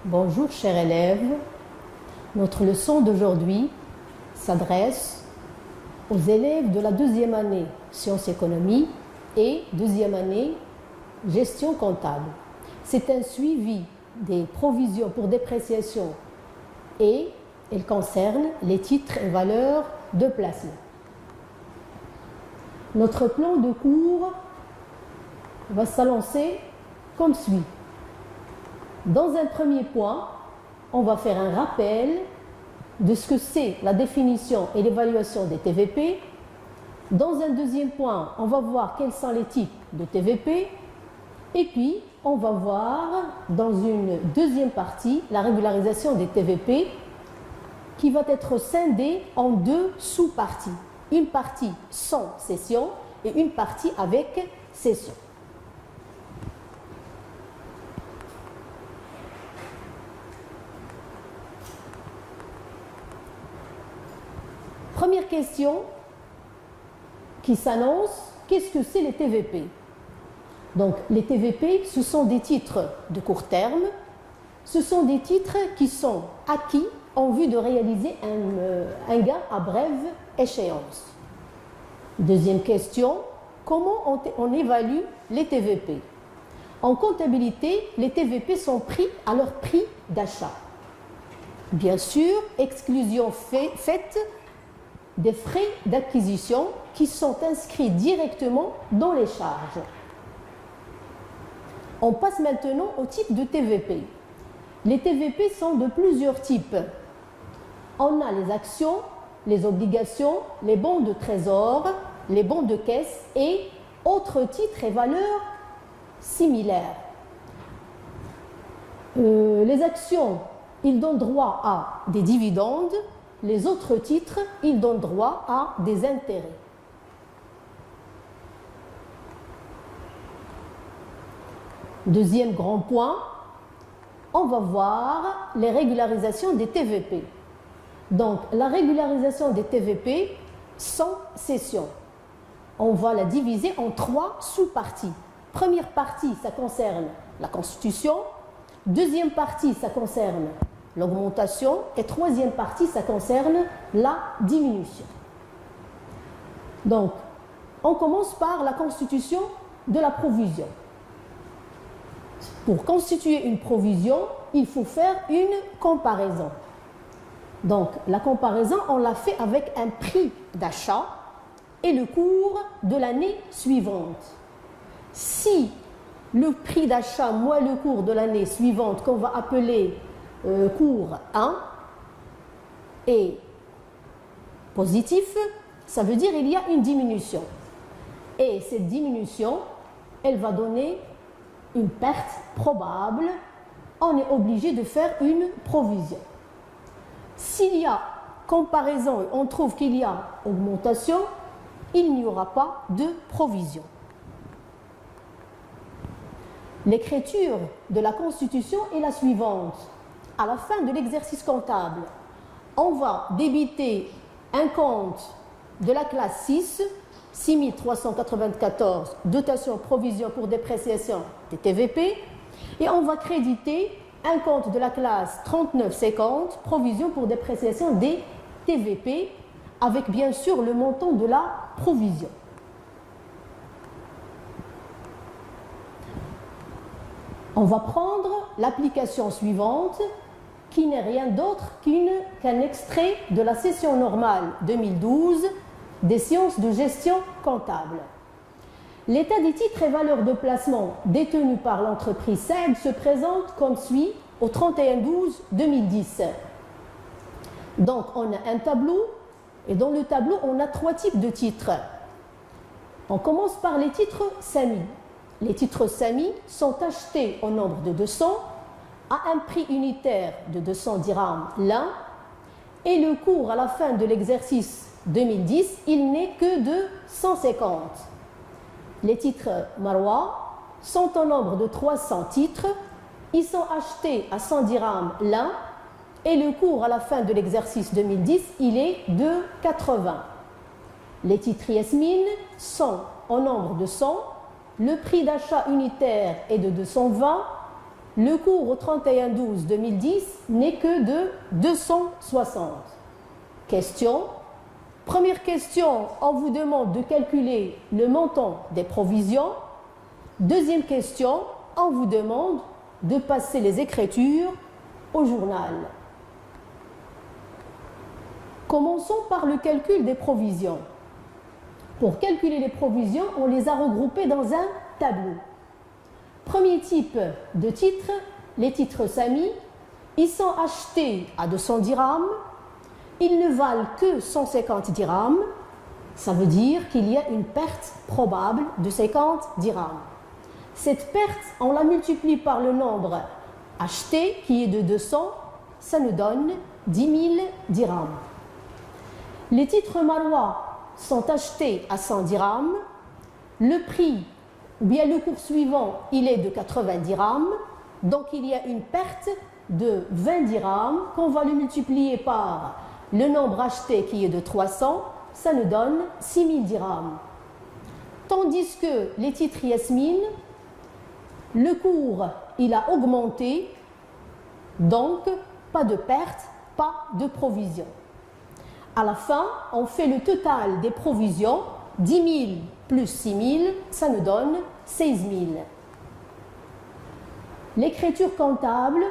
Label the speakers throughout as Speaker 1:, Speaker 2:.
Speaker 1: Bonjour chers élèves, notre leçon d'aujourd'hui s'adresse aux élèves de la deuxième année sciences économie et deuxième année gestion comptable. C'est un suivi des provisions pour dépréciation et elle concerne les titres et valeurs de placement. Notre plan de cours va s'annoncer comme suit. Dans un premier point, on va faire un rappel de ce que c'est la définition et l'évaluation des TVP. Dans un deuxième point, on va voir quels sont les types de TVP. Et puis, on va voir dans une deuxième partie la régularisation des TVP qui va être scindée en deux sous-parties. Une partie sans cession et une partie avec cession. Première question qui s'annonce, qu'est-ce que c'est les TVP? Donc les TVP, ce sont des titres de court terme, ce sont des titres qui sont acquis en vue de réaliser un gain à brève échéance. Deuxième question, comment on évalue les TVP? En comptabilité, les TVP sont pris à leur prix d'achat. Bien sûr, exclusion faite des frais d'acquisition qui sont inscrits directement dans les charges. On passe maintenant au type de TVP. Les TVP sont de plusieurs types. On a les actions, les obligations, les bons de trésor, les bons de caisse et autres titres et valeurs similaires. Les actions, ils donnent droit à des dividendes. Les autres titres, ils donnent droit à des intérêts. Deuxième grand point, on va voir les régularisations des TVP. Donc, la régularisation des TVP sans cession. On va la diviser en trois sous-parties. Première partie, ça concerne la constitution. Deuxième partie, ça concerne l'augmentation. Et troisième partie, ça concerne la diminution. Donc, on commence par la constitution de la provision. Pour constituer une provision, il faut faire une comparaison. Donc, la comparaison, on l'a fait avec un prix d'achat et le cours de l'année suivante. Si le prix d'achat moins le cours de l'année suivante, qu'on va appeler cours 1, est positif, ça veut dire qu'il y a une diminution. Et cette diminution, elle va donner une perte probable. On est obligé de faire une provision. S'il y a comparaison et on trouve qu'il y a augmentation, il n'y aura pas de provision. L'écriture de la Constitution est la suivante. À la fin de l'exercice comptable, on va débiter un compte de la classe 6, 6394, dotation provision pour dépréciation des TVP, et on va créditer un compte de la classe 3950, provision pour dépréciation des TVP, avec bien sûr le montant de la provision. On va prendre l'application suivante, qui n'est rien d'autre qu'un extrait de la session normale 2012 des sciences de gestion comptable. L'état des titres et valeurs de placement détenus par l'entreprise SEG se présente comme suit au 31/12/2010. Donc, on a un tableau, et dans le tableau, on a trois types de titres. On commence par les titres SAMI. Les titres SAMI sont achetés au nombre de 200 à un prix unitaire de 200 dirhams l'un, et le cours à la fin de l'exercice 2010, il n'est que de 150. Les titres Marwa sont au nombre de 300 titres, ils sont achetés à 100 dirhams l'un, et le cours à la fin de l'exercice 2010, il est de 80. Les titres Yasmine sont au nombre de 100, le prix d'achat unitaire est de 220, le cours au 31/12/2010 n'est que de 260. Question. Première question, on vous demande de calculer le montant des provisions. Deuxième question, on vous demande de passer les écritures au journal. Commençons par le calcul des provisions. Pour calculer les provisions, on les a regroupées dans un tableau. Premier type de titres, les titres SAMI, ils sont achetés à 200 dirhams, ils ne valent que 150 dirhams, ça veut dire qu'il y a une perte probable de 50 dirhams. Cette perte, on la multiplie par le nombre acheté qui est de 200, ça nous donne 10 000 dirhams. Les titres Marwa sont achetés à 100 dirhams, le prix ou bien le cours suivant, il est de 80 dirhams, donc il y a une perte de 20 dirhams qu'on va le multiplier par le nombre acheté qui est de 300, ça nous donne 6 000 dirhams. Tandis que les titres Yasmine, le cours il a augmenté, donc pas de perte, pas de provision. À la fin, on fait le total des provisions, 10 000 plus 6 000, ça nous donne 16 000. L'écriture comptable,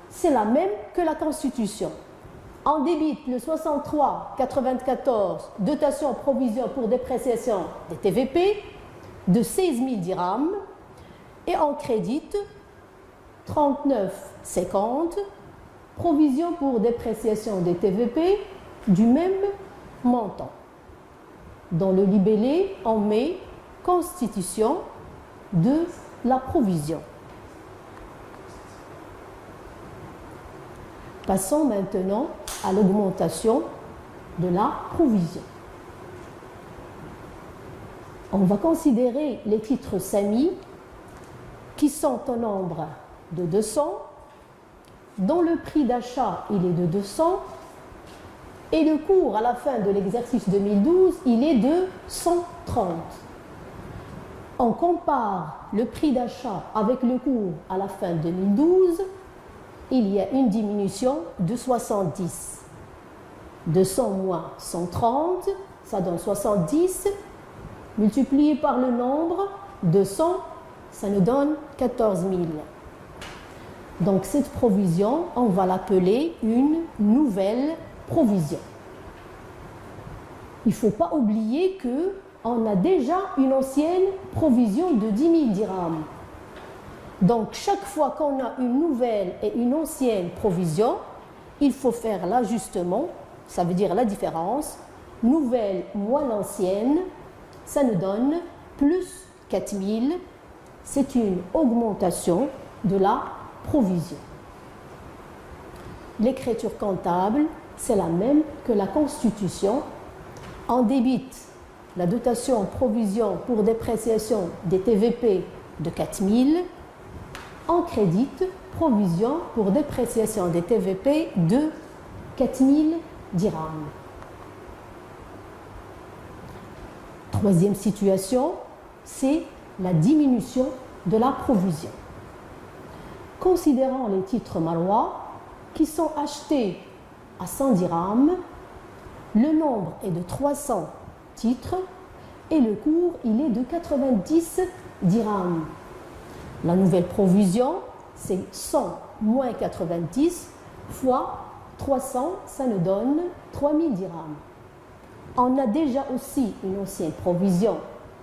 Speaker 1: c'est la même que la Constitution. On débite le 63,94 dotation provision pour dépréciation des TVP de 16 000 dirhams et on crédite 39,50 provision pour dépréciation des TVP du même montant. Dans le libellé, on met constitution de la provision. Passons maintenant à l'augmentation de la provision. On va considérer les titres SAMI qui sont au nombre de 200, dont le prix d'achat il est de 200 et le cours à la fin de l'exercice 2012 il est de 130. On compare le prix d'achat avec le cours à la fin 2012, il y a une diminution de 70. 200 moins 130, ça donne 70, multiplié par le nombre 200, ça nous donne 14 000. Donc cette provision, on va l'appeler une nouvelle provision. Il ne faut pas oublier qu'on a déjà une ancienne provision de 10 000 dirhams. Donc chaque fois qu'on a une nouvelle et une ancienne provision, il faut faire l'ajustement, ça veut dire la différence, nouvelle moins l'ancienne, ça nous donne plus 4 000, c'est une augmentation de la provision. L'écriture comptable, c'est la même que la Constitution. On débite la dotation provision pour dépréciation des TVP de 4 000, on crédite provision pour dépréciation des TVP de 4 000 dirhams. Troisième situation, c'est la diminution de la provision. Considérons les titres Marwa qui sont achetés à 100 dirhams, le nombre est de 300 titres et le cours il est de 90 dirhams. La nouvelle provision, c'est 100 moins 90 fois 300, ça nous donne 3000 dirhams. On a déjà aussi une ancienne provision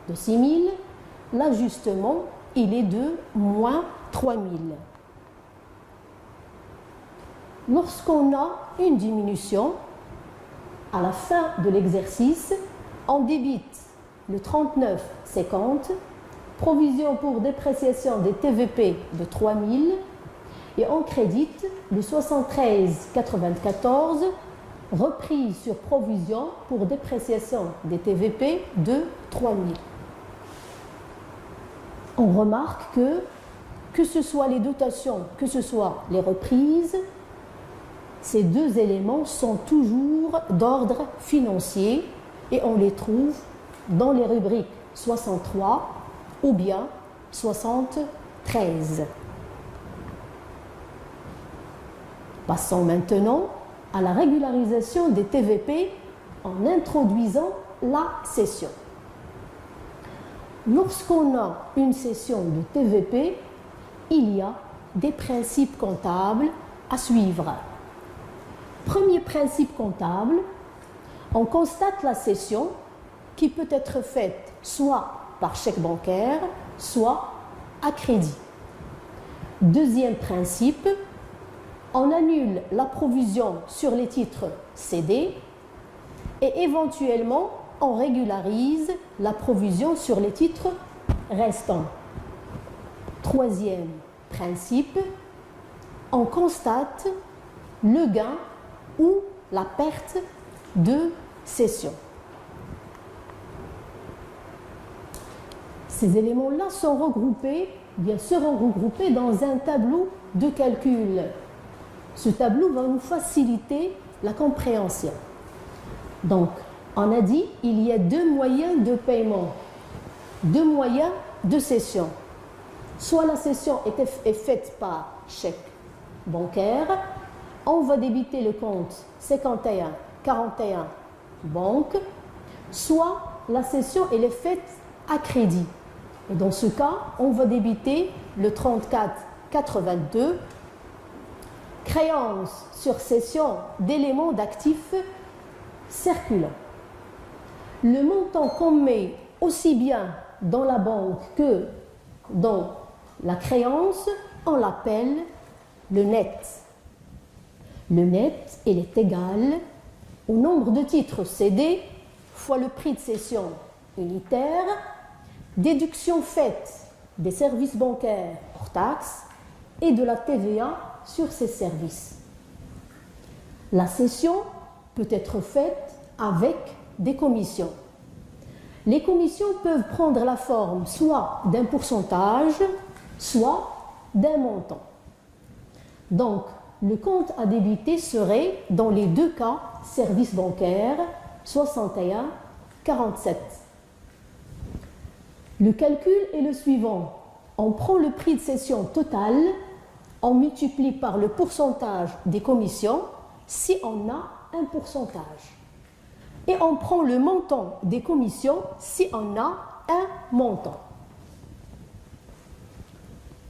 Speaker 1: de 6000, l'ajustement, il est de moins 3000. Lorsqu'on a une diminution, à la fin de l'exercice, on débite le 39,50, provision pour dépréciation des TVP de 3000 et on crédite le 73,94, reprise sur provision pour dépréciation des TVP de 3000. On remarque que ce soit les dotations, que ce soit les reprises, ces deux éléments sont toujours d'ordre financier et on les trouve dans les rubriques 63 ou bien 73. Passons maintenant à la régularisation des TVP en introduisant la cession. Lorsqu'on a une cession de TVP, il y a des principes comptables à suivre. Premier principe comptable, on constate la cession qui peut être faite soit par chèque bancaire, soit à crédit. Deuxième principe, on annule la provision sur les titres cédés et éventuellement on régularise la provision sur les titres restants. Troisième principe, on constate le gain ou la perte de cession. Ces éléments-là seront regroupés dans un tableau de calcul. Ce tableau va nous faciliter la compréhension. Donc, on a dit il y a deux moyens de paiement, deux moyens de cession. Soit la cession est faite par chèque bancaire, on va débiter le compte 51 41 banque, soit la cession elle est faite à crédit. Et dans ce cas, on va débiter le 34 82 créance sur cession d'éléments d'actifs circulants. Le montant qu'on met aussi bien dans la banque que dans la créance, on l'appelle le net. Le net, il est égal au nombre de titres cédés fois le prix de cession unitaire, déduction faite des services bancaires hors taxe et de la TVA sur ces services. La cession peut être faite avec des commissions. Les commissions peuvent prendre la forme soit d'un pourcentage, soit d'un montant. Donc, le compte à débiter serait, dans les deux cas, service bancaire 61 47. Le calcul est le suivant. On prend le prix de cession total, on multiplie par le pourcentage des commissions si on a un pourcentage. Et on prend le montant des commissions si on a un montant.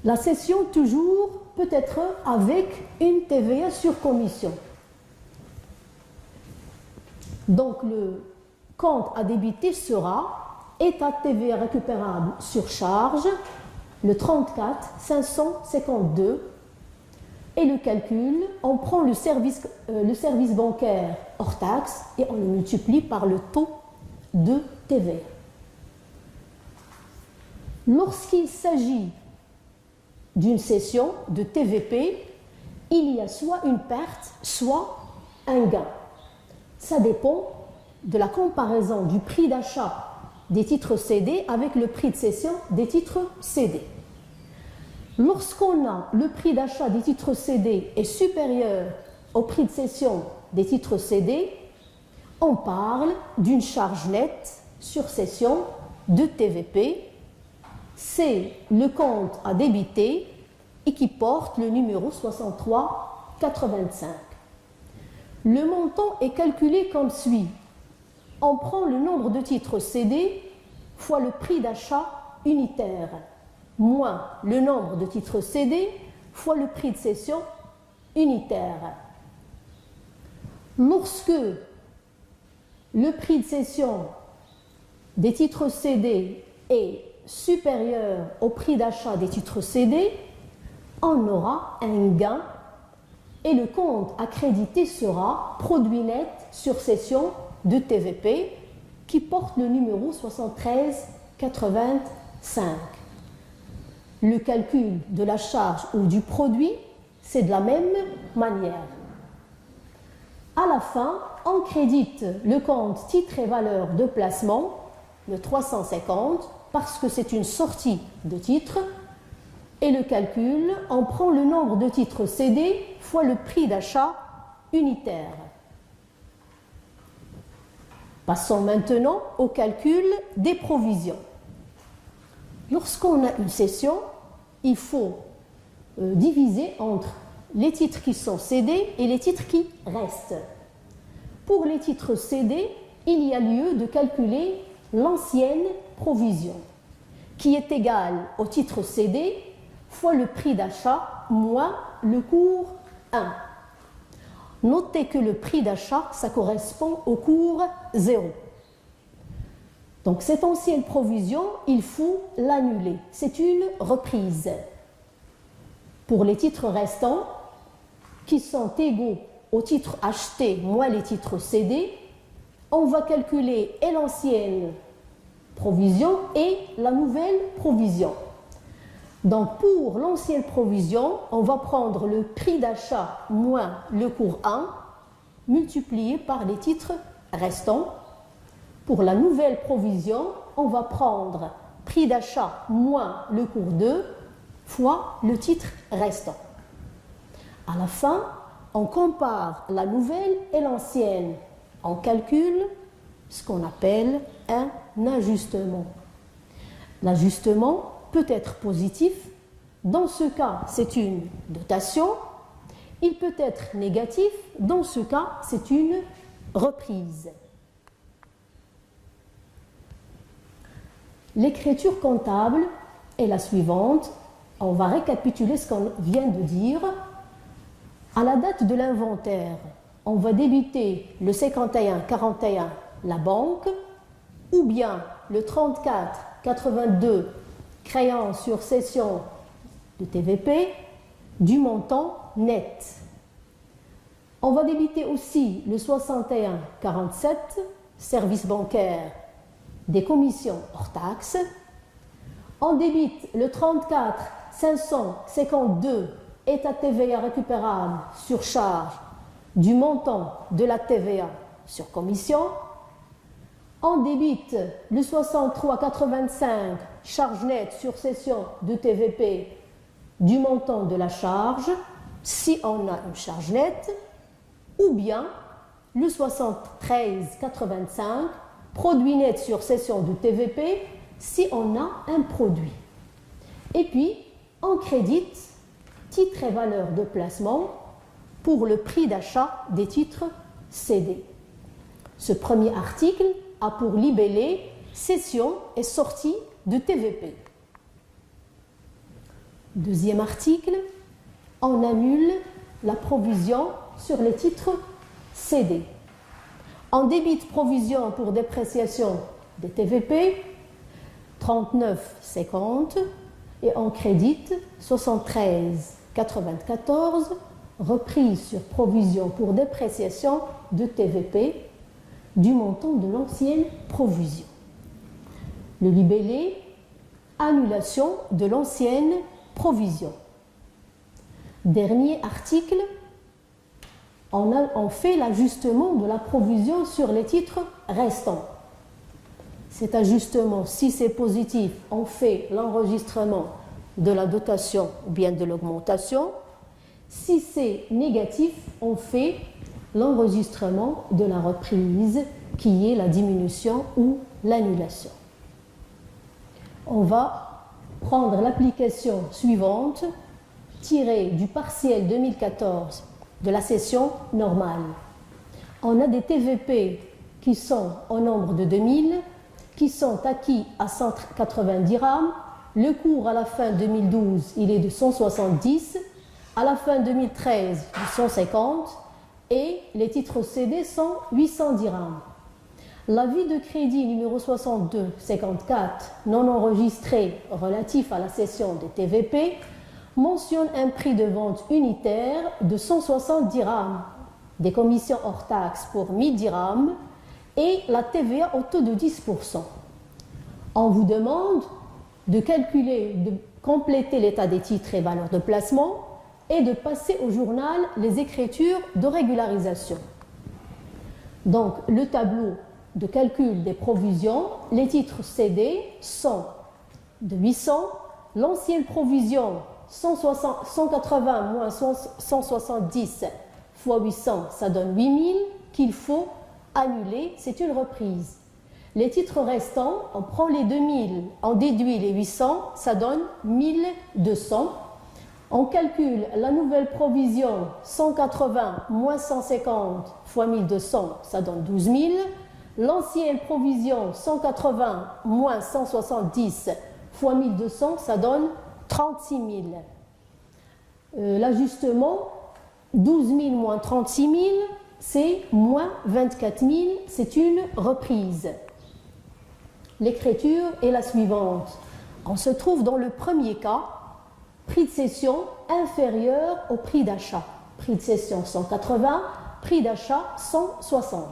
Speaker 1: La cession, toujours, peut être avec une TVA sur commission. Donc, le compte à débiter sera état TVA récupérable sur charge, le 34 552. Et le calcul, on prend le service bancaire hors taxe et on le multiplie par le taux de TVA. Lorsqu'il s'agit d'une cession de TVP, il y a soit une perte, soit un gain. Ça dépend de la comparaison du prix d'achat des titres cédés avec le prix de cession des titres cédés. Lorsqu'on a le prix d'achat des titres cédés est supérieur au prix de cession des titres cédés, on parle d'une charge nette sur cession de TVP. C'est le compte à débiter et qui porte le numéro 6385. Le montant est calculé comme suit. On prend le nombre de titres cédés fois le prix d'achat unitaire, moins le nombre de titres cédés fois le prix de cession unitaire. Lorsque le prix de cession des titres cédés est supérieur au prix d'achat des titres cédés, on aura un gain et le compte à créditer sera produit net sur cession de TVP qui porte le numéro 7385. Le calcul de la charge ou du produit, c'est de la même manière. À la fin, on crédite le compte titre et valeur de placement, le 350, parce que c'est une sortie de titre. Et le calcul, on prend le nombre de titres cédés fois le prix d'achat unitaire. Passons maintenant au calcul des provisions. Lorsqu'on a une cession, il faut diviser entre les titres qui sont cédés et les titres qui restent. Pour les titres cédés, il y a lieu de calculer l'ancienne provision, qui est égale au titre cédé fois le prix d'achat moins le cours 1. Notez que le prix d'achat, ça correspond au cours 0. Donc cette ancienne provision, il faut l'annuler. C'est une reprise. Pour les titres restants, qui sont égaux aux titres achetés moins les titres cédés, on va calculer et l'ancienne provision et la nouvelle provision. Donc pour l'ancienne provision, on va prendre le prix d'achat moins le cours 1 multiplié par les titres restants. Pour la nouvelle provision, on va prendre prix d'achat moins le cours 2 fois le titre restant. À la fin, on compare la nouvelle et l'ancienne. On calcule ce qu'on appelle un ajustement. L'ajustement peut être positif. Dans ce cas, c'est une dotation. Il peut être négatif. Dans ce cas, c'est une reprise. L'écriture comptable est la suivante. On va récapituler ce qu'on vient de dire. À la date de l'inventaire, on va débiter le 51-41 la banque, ou bien le 34-82 créance sur cession de TVP du montant net. On va débiter aussi le 61-47 service bancaire des commissions hors taxes. On débite le 34-552 état TVA récupérable sur charge du montant de la TVA sur commission. On débite le 63,85 charge nette sur cession de TVP du montant de la charge, si on a une charge nette, ou bien le 73,85 produit net sur cession de TVP, si on a un produit. Et puis, on crédite titres et valeurs de placement pour le prix d'achat des titres cédés. Ce premier article a pour libellé cession et sortie de TVP. Deuxième article, on annule la provision sur les titres cédés. On débite provision pour dépréciation des TVP 39,50 et on crédite 73,94 reprise sur provision pour dépréciation de TVP du montant de l'ancienne provision. Le libellé annulation de l'ancienne provision. Dernier article, on fait l'ajustement de la provision sur les titres restants. Cet ajustement, si c'est positif, on fait l'enregistrement de la dotation ou bien de l'augmentation. Si c'est négatif, on fait l'enregistrement de la reprise, qui est la diminution ou l'annulation. On va prendre l'application suivante, tirée du partiel 2014 de la session normale. On a des TVP qui sont au nombre de 2000, qui sont acquis à 180 dirhams. Le cours à la fin 2012, il est de 170, à la fin 2013, de 150, et les titres cédés sont 800 dirhams. L'avis de crédit numéro 62-54, non enregistré relatif à la cession des TVP, mentionne un prix de vente unitaire de 160 dirhams, des commissions hors taxes pour 1000 dirhams et la TVA au taux de 10%. On vous demande de calculer, de compléter l'état des titres et valeurs de placement et de passer au journal les écritures de régularisation. Donc, le tableau de calcul des provisions, les titres cédés sont de 800, l'ancienne provision 180 moins 170 fois 800, ça donne 8000 qu'il faut annuler, c'est une reprise. Les titres restants, on prend les 2000, on déduit les 800, ça donne 1200. On calcule la nouvelle provision 180 moins 150 fois 1200, ça donne 12 000. L'ancienne provision 180 moins 170 fois 1200, ça donne 36 000. L'ajustement, 12 000 moins 36 000, c'est moins 24 000, c'est une reprise. L'écriture est la suivante. On se trouve dans le premier cas, prix de cession inférieur au prix d'achat. Prix de cession 180, prix d'achat 160.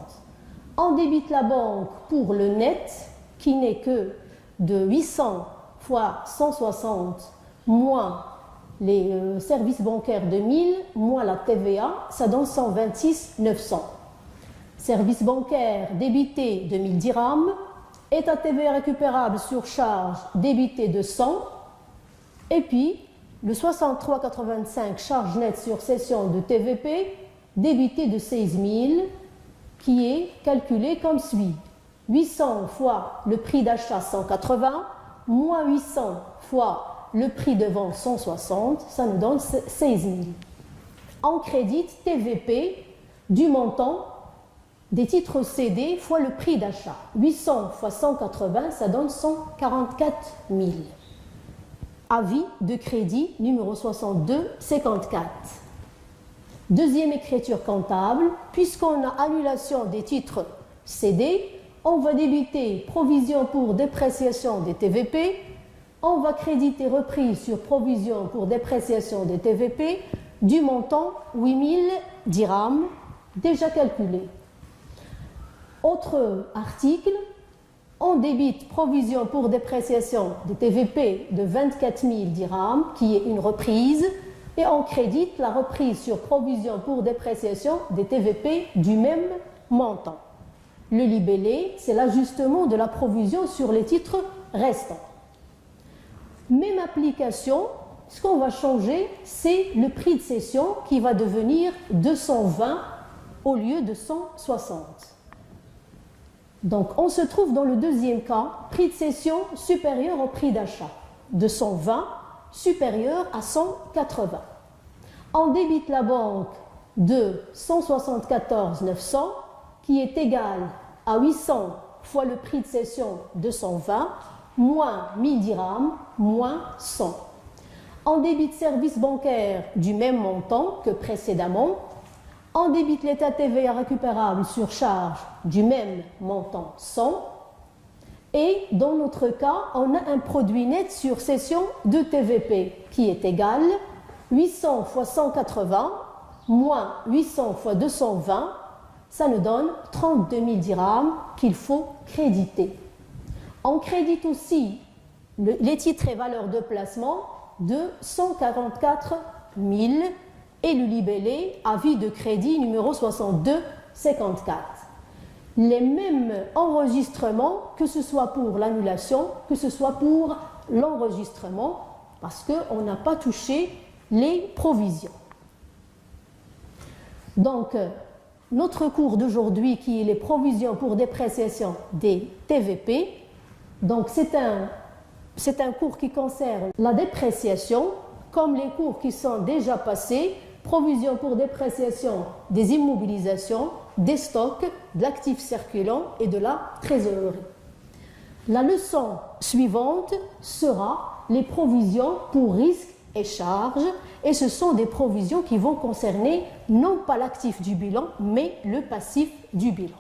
Speaker 1: On débite la banque pour le net, qui n'est que de 800 fois 160 moins les services bancaires de 1000 moins la TVA, ça donne 126 900. Service bancaire débité de 1000 dirhams, état TVA récupérable sur charge débité de 100, et puis le 63,85 charge nette sur cession de TVP débité de 16 000, qui est calculé comme suit. 800 fois le prix d'achat 180, moins 800 fois le prix de vente 160, ça nous donne 16 000. On crédite TVP du montant des titres cédés fois le prix d'achat. 800 fois 180, ça donne 144 000. Avis de crédit numéro 6254. Deuxième écriture comptable, puisqu'on a annulation des titres cédés, on va débiter provision pour dépréciation des TVP, on va créditer reprise sur provision pour dépréciation des TVP du montant 8000 dirhams déjà calculé. Autre article, on débite provision pour dépréciation des TVP de 24 000 dirhams, qui est une reprise, et on crédite la reprise sur provision pour dépréciation des TVP du même montant. Le libellé, c'est l'ajustement de la provision sur les titres restants. Même application, ce qu'on va changer, c'est le prix de cession qui va devenir 220 au lieu de 160. Donc, on se trouve dans le deuxième cas, prix de cession supérieur au prix d'achat, 220 supérieur à 180. On débite la banque de 174 900 qui est égal à 800 fois le prix de cession 220 moins 1000 dirhams moins 100. On débite service bancaire du même montant que précédemment. On débite l'état TVA récupérable sur charge du même montant 100. Et dans notre cas, on a un produit net sur cession de TVP qui est égal 800 fois 180 moins 800 fois 220, ça nous donne 32 000 dirhams qu'il faut créditer. On crédite aussi les titres et valeurs de placement de 144 000 et le libellé avis de crédit numéro 6254. Les mêmes enregistrements, que ce soit pour l'annulation, que ce soit pour l'enregistrement, parce qu'on n'a pas touché les provisions. Donc, notre cours d'aujourd'hui qui est les provisions pour dépréciation des TVP, donc c'est un cours qui concerne la dépréciation, comme les cours qui sont déjà passés, provisions pour dépréciation des immobilisations, des stocks, de l'actif circulant et de la trésorerie. La leçon suivante sera les provisions pour risques et charges, et ce sont des provisions qui vont concerner non pas l'actif du bilan, mais le passif du bilan.